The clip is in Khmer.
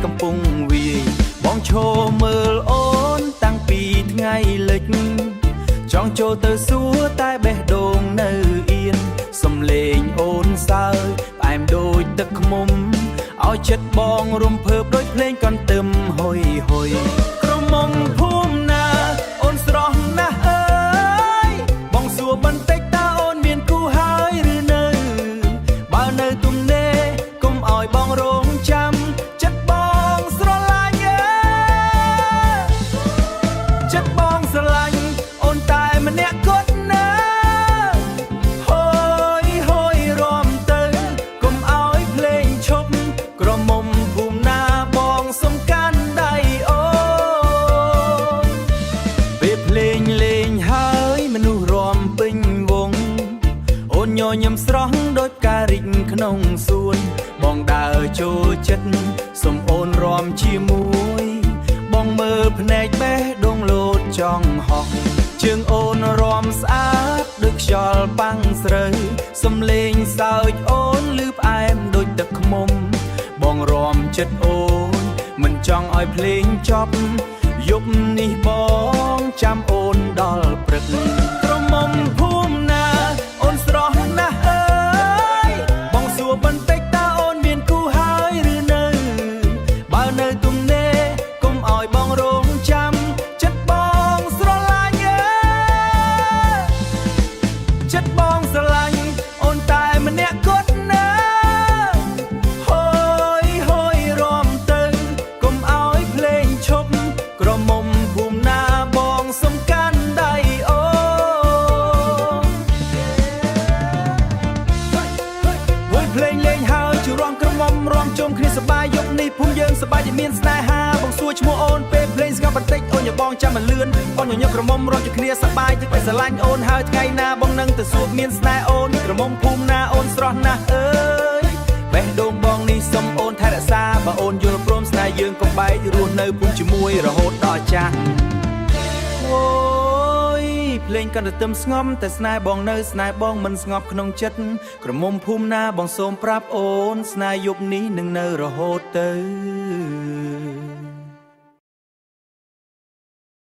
កំពុងវាយបងឈរមើលអូនតាំងពីថ្ងៃលិចចង់ចូលទៅសួរតែបេះដូងនៅអៀនសំលេងអូនសើផ្អែមដូចទឹកឃ្មុំឲ្យចិត្តបងរំភើបដូចភ្លេងកន្ទឹមហុយហុយក្រមុំភូមិណាអូនស្រស់ណាស់អើយបងសួរបន្តិចតើអូនមានគូហើយឬនៅបើនៅទំនេរកុំឲ្យបងរងចាំចិត្តបងស្រឡាញ់ចិត្តបងស្រឡាញ់អូនតែម្នាក់គត់ណាហុយហុយរំទៅកុំឲ្យភ្លេងឈប់ក្រមុំភូមិណាបងសំកាន់ដៃអូនពេលភ្លេងលេងហើយមនុស្សរំពេញវងអូនញញឹមស្រស់ដូចផ្ការីកក្នុងសួនបងដើរចូលចិត្តសុំអូនរំជាមួយបងមើលភ្នែកបេះដូងលោតចង់ហោះជើងអូនរំស្អាតដូចខ្យល់ប៉ាំងស្រូវសំលេងសើចអូនឮផ្អែមដូចទឹកឃ្មុំបងរំចិត្តអូនមិនចង់ឲ្យភ្លេងចប់យប់នេះបងចាំអូនដល់ព្រឹកក្រមុំភូមិណាអូនស្រស់ណាស់អើយបងសួរបន្តិចតើអូនមានគូហើយឬនៅបើនៅទំនេរកុំឲ្យបងរងចាំចិត្តបងស្រឡាញ់ចិត្តបងស្រឡាញ់អូនតែម្នាក់គត់ណាហុយហុយរំទៅកុំឲ្យភ្លេងឈប់ក្រមុំភូមិណាបងសំកាន់ដៃអូហុយភ្លេងលេងហើយជួរំក្រមុំរំជុំគ្នាសប្បាយយប់នេះភូមិយើងសប្បាយតែមានស្នេហាបងសួរឈ្មោះអូនពេលភ្លេងស្ងប់បន្តិចអូនอย่าបងចាំមកលឿនបងញញឹមក្រមុំរំជុំគ្នាសប្បាយទឹកបែស្រឡាញ់អូនហើយថ្ងៃណាបងនឹងទៅសួរមានស្នេហ៍អូនក្រមុំភូមិណាអូនស្រស់ណាស់អើយបេះដូងបងនេះសុំអូនថែរក្សាបើអូនយល់ព្រមស្នេហ៍យើងកុំបែករស់នៅភូមិជាមួយរហូតដល់ចាស់អូយភ្លេងកាន់តែទឹមស្ងំតែស្នេហ៍បងនៅស្នេហ៍បងមិនស្ងប់ក្នុងចិត្តក្រមុំភូមិណាបងសូមប្រាប់អូនស្នេហ៍យប់នេះនឹងនៅរហូតទៅ